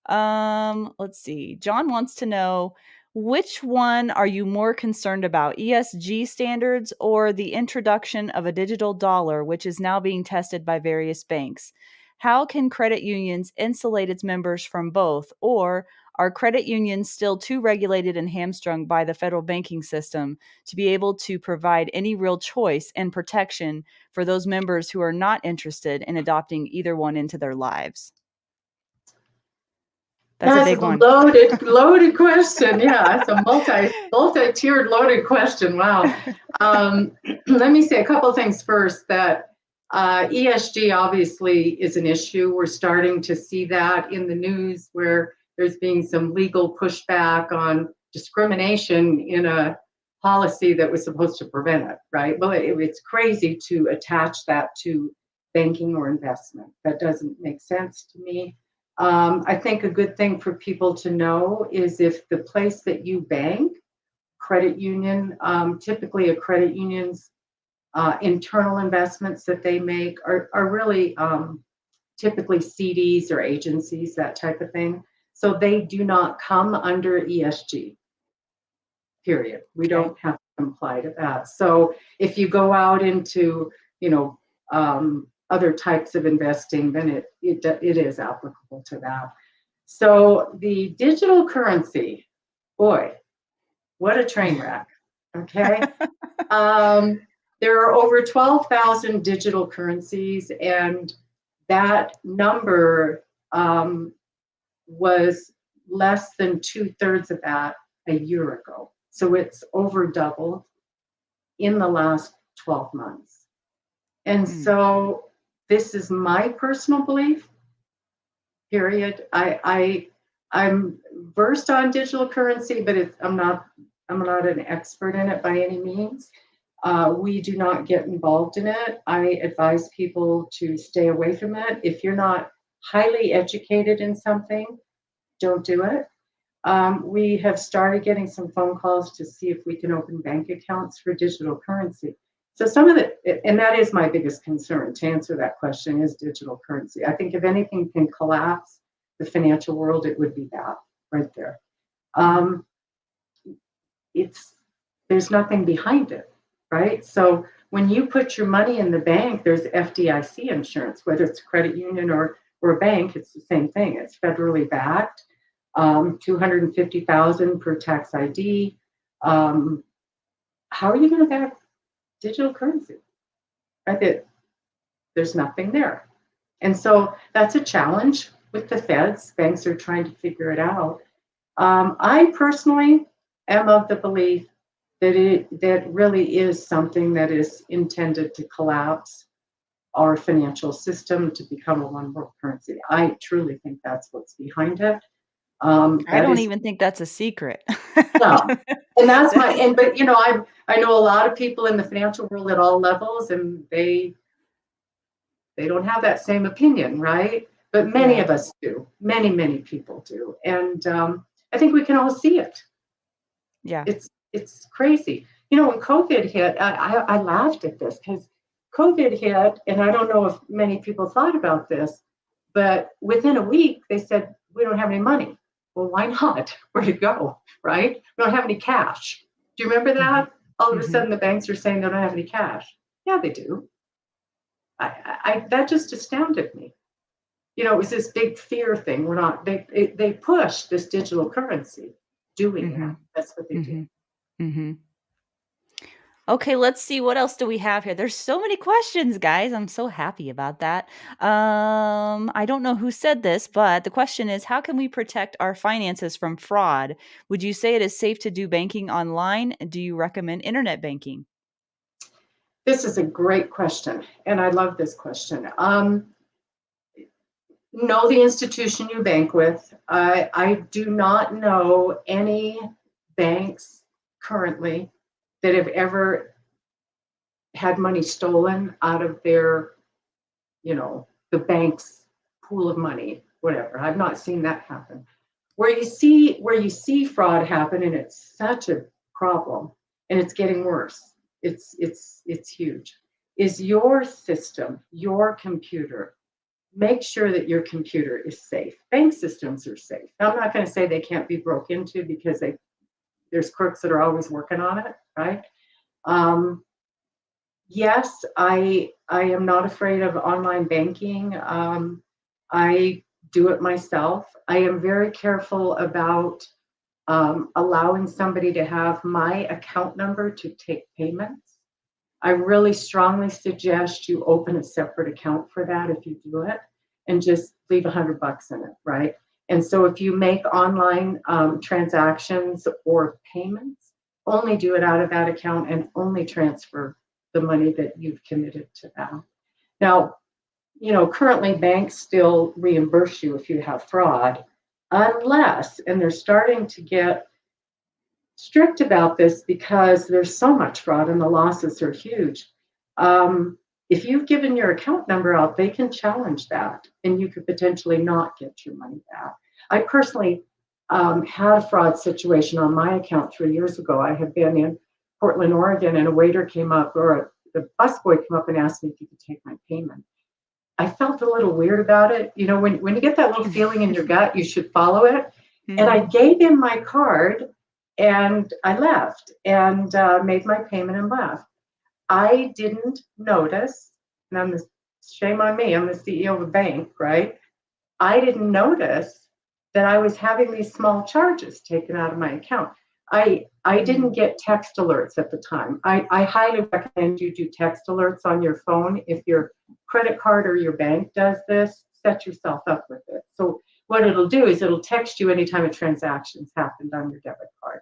Let's see. John wants to know, which one are you more concerned about, ESG standards or the introduction of a digital dollar, which is now being tested by various banks? How can credit unions insulate its members from both? Or are credit unions still too regulated and hamstrung by the federal banking system to be able to provide any real choice and protection for those members who are not interested in adopting either one into their lives? That's a big one. Loaded question. Yeah, it's a multi-tiered loaded question. Wow. Let me say a couple of things first. That ESG obviously is an issue. We're starting to see that in the news, where there's being some legal pushback on discrimination in a policy that was supposed to prevent it, right? Well, it's crazy to attach that to banking or investment. That doesn't make sense to me. I think a good thing for people to know is if the place that you bank, credit union, typically a credit union's internal investments that they make are really typically CDs or agencies, that type of thing. So they do not come under ESG, period. We don't have to comply to that. So if you go out into, other types of investing, then it is applicable to that. So the digital currency, boy, what a train wreck. Okay. There are over 12,000 digital currencies, and that number was less than 2/3 of that a year ago. So it's over doubled in the last 12 months. And so this is my personal belief, period. I'm versed on digital currency, but I'm not an expert in it by any means. We do not get involved in it. I advise people to stay away from it. If you're not highly educated in something, don't do it. We have started getting some phone calls to see if we can open bank accounts for digital currency. So some of it, and that is my biggest concern, to answer that question, is digital currency. I think if anything can collapse the financial world, it would be that right there. There's nothing behind it, right? So when you put your money in the bank, there's FDIC insurance, whether it's a credit union or a bank, it's the same thing. It's federally backed. $250,000 per tax ID. How are you going to back digital currency? Right? There's nothing there. And so that's a challenge with the feds. Banks are trying to figure it out. I personally am of the belief that really is something that is intended to collapse our financial system to become a one world currency. I truly think that's what's behind it. I don't even think that's a secret. No, and that's but I know a lot of people in the financial world at all levels, and they don't have that same opinion, right? But many of us do. Many people do, and I think we can all see it. Yeah, it's crazy. When COVID hit, I laughed at this because COVID hit, and I don't know if many people thought about this, but within a week they said we don't have any money. Well, why not? Where'd it go, right? We don't have any cash. Do you remember that? All of a sudden, the banks are saying they don't have any cash. Yeah, they do. That just astounded me. It was this big fear thing. They pushed this digital currency doing that. That's what they did. Okay, let's see. What else do we have here? There's so many questions, guys. I'm so happy about that. I don't know who said this, but the question is, how can we protect our finances from fraud? Would you say it is safe to do banking online? Do you recommend internet banking? This is a great question, and I love this question. Know the institution you bank with. I do not know any banks currently that have ever had money stolen out of their, the bank's pool of money, whatever. I've not seen that happen. Where you see fraud happen, and it's such a problem, and it's getting worse. It's huge. Is your system, your computer? Make sure that your computer is safe. Bank systems are safe. Now, I'm not going to say they can't be broke into because there's crooks that are always working on it, right? Yes, I am not afraid of online banking. I do it myself. I am very careful about allowing somebody to have my account number to take payments. I really strongly suggest you open a separate account for that if you do it, and just leave $100 in it, right? And so if you make online transactions or payments, only do it out of that account and only transfer the money that you've committed to them. Now, currently banks still reimburse you if you have fraud, unless, and they're starting to get strict about this because there's so much fraud and the losses are huge. If you've given your account number out, they can challenge that, and you could potentially not get your money back. I personally had a fraud situation on my account 3 years ago. I had been in Portland, Oregon, and a waiter came up, or the busboy came up and asked me if he could take my payment. I felt a little weird about it. When you get that little feeling in your gut, you should follow it. And I gave him my card, and I left and made my payment and left. I didn't notice, and shame on me, I'm the CEO of a bank, right? I didn't notice that I was having these small charges taken out of my account. I didn't get text alerts at the time. I highly recommend you do text alerts on your phone. If your credit card or your bank does this, set yourself up with it. So what it'll do is it'll text you anytime a transaction's happened on your debit card.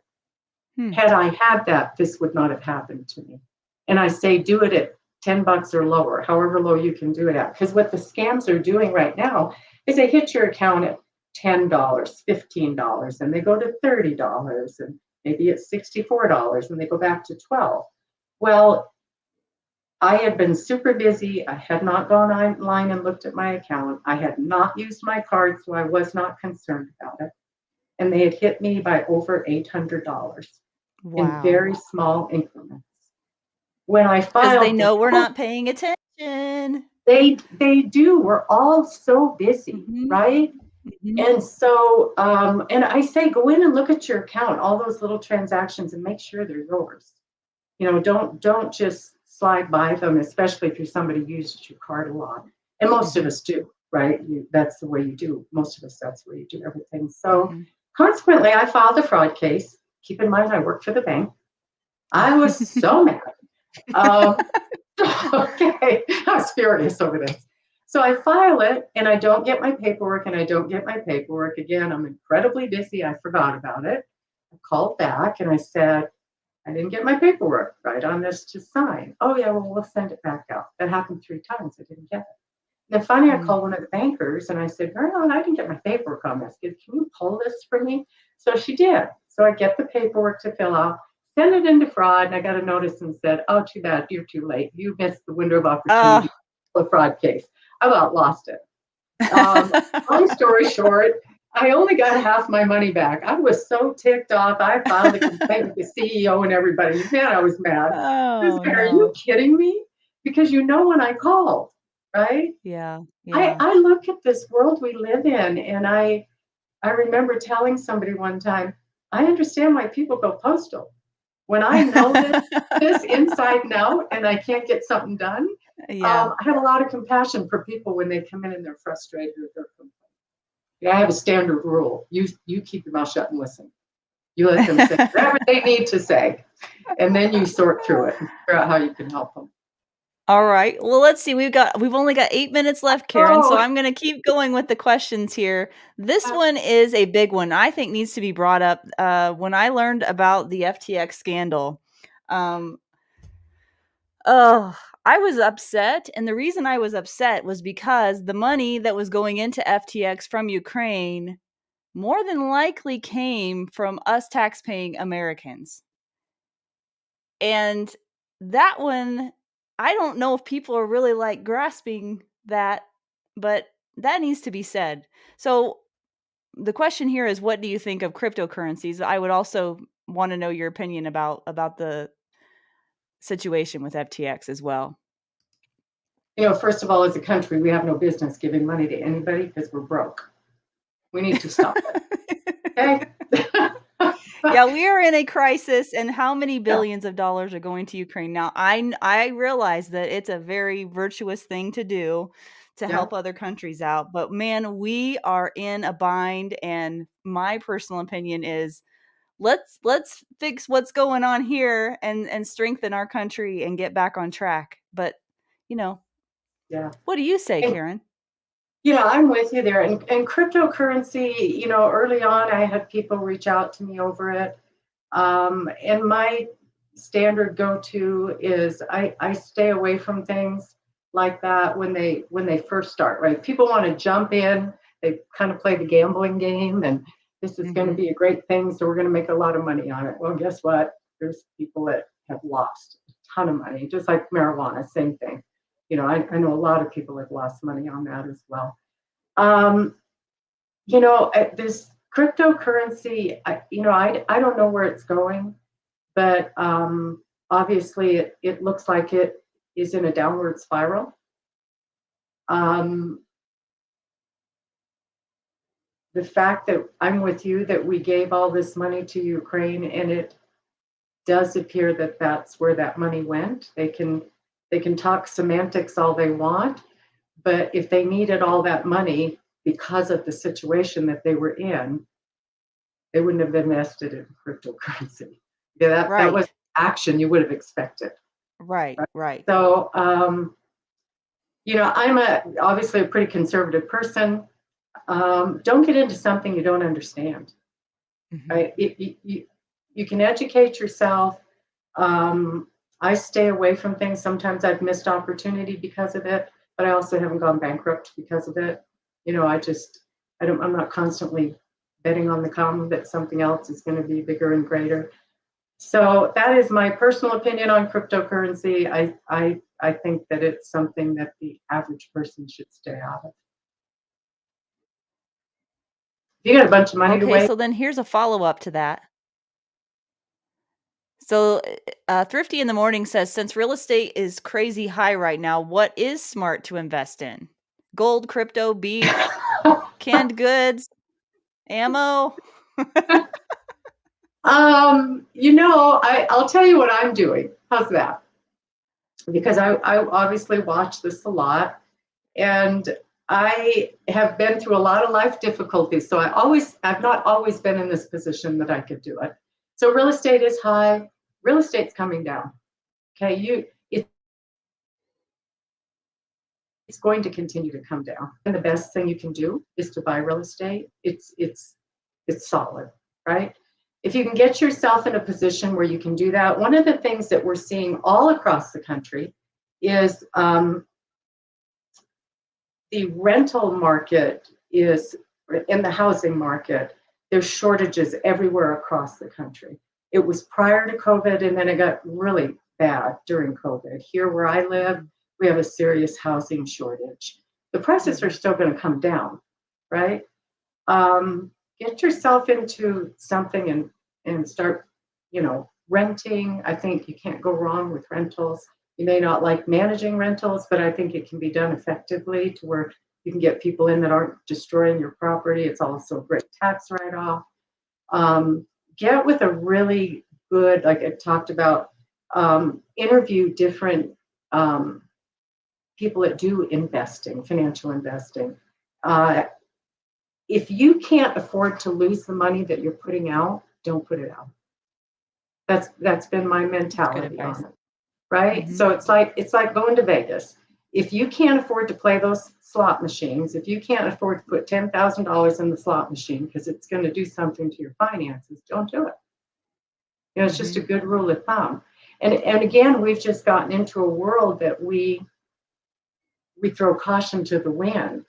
Had I had that, this would not have happened to me. And I say, do it at $10 or lower, however low you can do it at. Because what the scams are doing right now is they hit your account at $10, $15, and they go to $30, and maybe it's $64, and they go back to $12. Well, I had been super busy. I had not gone online and looked at my account. I had not used my card, so I was not concerned about it. And they had hit me by over $800 in very small increments. When I filed, because they know we're not paying attention. They do. We're all so busy, right? And so, and I say, go in and look at your account, all those little transactions, and make sure they're yours. You know, don't just slide by them, especially if you're somebody who uses your card a lot. And most of us do, right? That's the way you do. Most of us, that's the way you do everything. So consequently, I filed a fraud case. Keep in mind, I work for the bank. I was so mad. Okay, I was furious over this. So I file it, and I don't get my paperwork, Again, I'm incredibly busy. I forgot about it. I called back, and I said, I didn't get my paperwork right on this to sign. Oh, yeah, well, we'll send it back out. That happened 3 times. I didn't get it. And then finally, I called one of the bankers, and I said, Marilyn, I didn't get my paperwork on this. Can you pull this for me? So she did. So I get the paperwork to fill out, send it into fraud, and I got a notice and said, oh, too bad, you're too late. You missed the window of opportunity for a fraud case. I about lost it. Long story short, I only got half my money back. I was so ticked off. I filed a complaint with the CEO and everybody. Man, I was mad. Are you kidding me? Because you know when I called, right? Yeah. I look at this world we live in, and I remember telling somebody one time, I understand why people go postal. When I know this inside and out and I can't get something done, I have a lot of compassion for people when they come in and they're frustrated or they're complaining. I have a standard rule. You keep your mouth shut and listen. You let them say whatever they need to say, and then you sort through it and figure out how you can help them. All right. Well, let's see. We've only got 8 minutes left, Karen. So I'm going to keep going with the questions here. This one is a big one. I think needs to be brought up. When I learned about the FTX scandal, I was upset. And the reason I was upset was because the money that was going into FTX from Ukraine more than likely came from us taxpaying Americans. And that one, I don't know if people are really like grasping that, but that needs to be said. So the question here is, what do you think of cryptocurrencies? I would also want to know your opinion about the situation with FTX as well. You know, first of all, as a country, we have no business giving money to anybody because we're broke. We need to stop it. Okay? Yeah, we are in a crisis, and how many billions of dollars are going to Ukraine now? I realize that it's a very virtuous thing to do to help other countries out, but man, we are in a bind, and my personal opinion is let's fix what's going on here and strengthen our country and get back on track. But what do you say, Karen? I'm with you there. And cryptocurrency, early on, I had people reach out to me over it. And my standard go-to is I stay away from things like that when they first start, right? People want to jump in. They kind of play the gambling game, and this is going to be a great thing, so we're going to make a lot of money on it. Well, guess what? There's people that have lost a ton of money, just like marijuana, same thing. I know a lot of people have lost money on that as well. This cryptocurrency, I don't know where it's going, but obviously it looks like it is in a downward spiral. The fact that I'm with you that we gave all this money to Ukraine, and it does appear that that's where that money went. They can talk semantics all they want, but if they needed all that money because of the situation that they were in, they wouldn't have invested in cryptocurrency. That was action you would have expected. Right. So, I'm obviously a pretty conservative person. don't get into something you don't understand. Right? You can educate yourself. I stay away from things. Sometimes I've missed opportunity because of it, but I also haven't gone bankrupt because of it. I'm not constantly betting on the come that something else is going to be bigger and greater. So that is my personal opinion on cryptocurrency. I think that it's something that the average person should stay out of. If you got a bunch of money to Okay, waste, so then here's a follow-up to that. So, Thrifty in the Morning says, since real estate is crazy high right now, what is smart to invest in? Gold, crypto, beef, canned goods, ammo? I'll tell you what I'm doing. How's that? Because I obviously watch this a lot, and I have been through a lot of life difficulties. So I've not always been in this position that I could do it. So real estate is high. Real estate's coming down. Okay, it's going to continue to come down. And the best thing you can do is to buy real estate. It's solid, right? If you can get yourself in a position where you can do that, one of the things that we're seeing all across the country is the rental market is in the housing market. There's shortages everywhere across the country. It was prior to COVID, and then it got really bad during COVID. Here where I live, we have a serious housing shortage. The prices are still going to come down, right? Get yourself into something and start, renting. I think you can't go wrong with rentals. You may not like managing rentals, but I think it can be done effectively to where you can get people in that aren't destroying your property. It's also a great tax write-off. Get with a really good, like I talked about, interview different people that do investing, financial investing. If you can't afford to lose the money that you're putting out, don't put it out. That's been my mentality on it, right? Mm-hmm. So it's like going to Vegas. If you can't afford to play those slot machines, if you can't afford to put $10,000 in the slot machine because it's going to do something to your finances, don't do it. It's just a good rule of thumb. And again, we've just gotten into a world that we throw caution to the wind,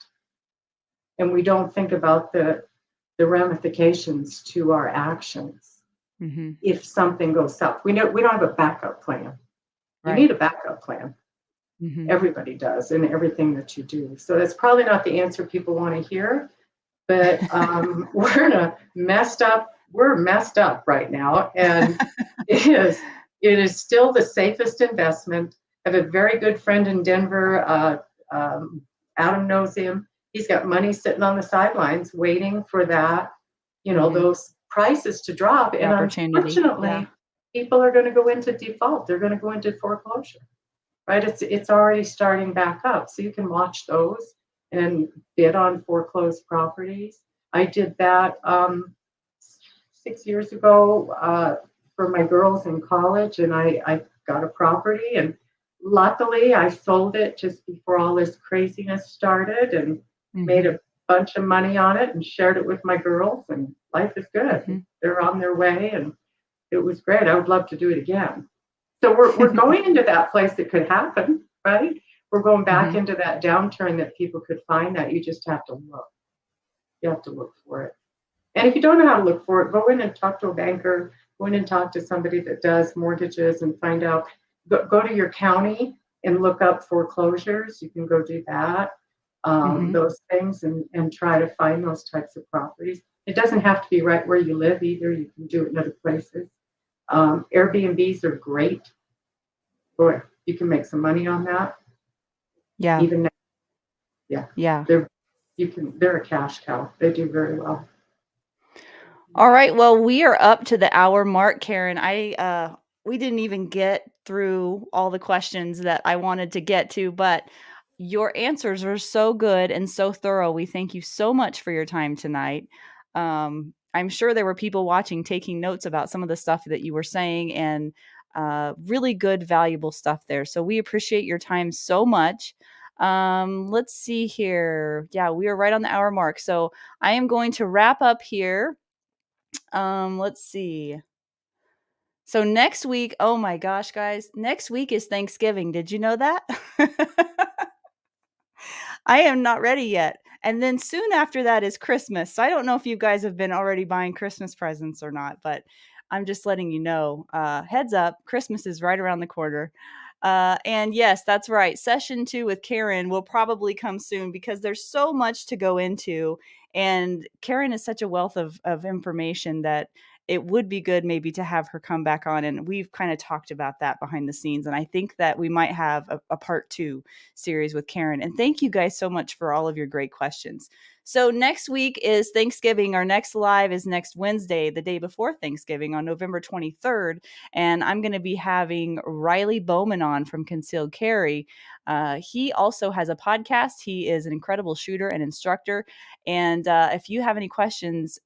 and we don't think about the ramifications to our actions. If something goes south, we don't have a backup plan. You need a backup plan. Everybody does in everything that you do. So that's probably not the answer people want to hear, but we're messed up right now, and it is still the safest investment. I have a very good friend in Denver. Adam knows him. He's got money sitting on the sidelines waiting for that, those prices to drop. And unfortunately, people are going to go into default. They're going to go into foreclosure, right? It's already starting back up. So you can watch those and bid on foreclosed properties. I did that 6 years ago for my girls in college, and I got a property, and luckily I sold it just before all this craziness started and made a bunch of money on it and shared it with my girls, and life is good. They're on their way, and it was great. I would love to do it again. So we're going into that place that could happen, right? We're going back into that downturn that people could find that. You just have to look. You have to look for it. And if you don't know how to look for it, go in and talk to a banker, go in and talk to somebody that does mortgages and find out. Go to your county and look up foreclosures. You can go do that, those things, and try to find those types of properties. It doesn't have to be right where you live either. You can do it in other places. Airbnbs are great. Boy, you can make some money on that. Yeah. Even now. Yeah. They're a cash cow. They do very well. All right. Well, we are up to the hour mark, Karen. We didn't even get through all the questions that I wanted to get to, but your answers are so good and so thorough. We thank you so much for your time tonight. I'm sure there were people watching taking notes about some of the stuff that you were saying, and really good, valuable stuff there. So we appreciate your time so much. Let's see here. Yeah, we are right on the hour mark. So I am going to wrap up here. Let's see. So next week, oh my gosh, guys, next week is Thanksgiving. Did you know that? I am not ready yet. And then soon after that is Christmas. So I don't know if you guys have been already buying Christmas presents or not, but I'm just letting you know. Heads up, Christmas is right around the corner. And yes, that's right. Session 2 with Karen will probably come soon because there's so much to go into. And Karen is such a wealth of information that it would be good maybe to have her come back on. And we've kind of talked about that behind the scenes. And I think that we might have a part 2 series with Karen. And thank you guys so much for all of your great questions. So next week is Thanksgiving. Our next live is next Wednesday, the day before Thanksgiving on November 23rd. And I'm going to be having Riley Bowman on from Concealed Carry. He also has a podcast. He is an incredible shooter and instructor. And if you have any questions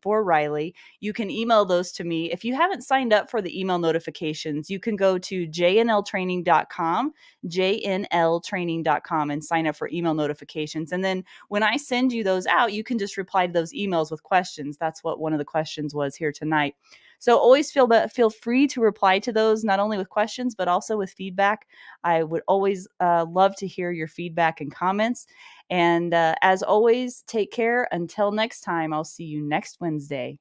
for Riley, you can email those to me. If you haven't signed up for the email notifications, you can go to jnltraining.com, jnltraining.com, and sign up for email notifications. And then when I send you those out, you can just reply to those emails with questions. That's what one of the questions was here tonight. So always feel free to reply to those, not only with questions, but also with feedback. I would always love to hear your feedback and comments. And as always, take care. Until next time, I'll see you next Wednesday.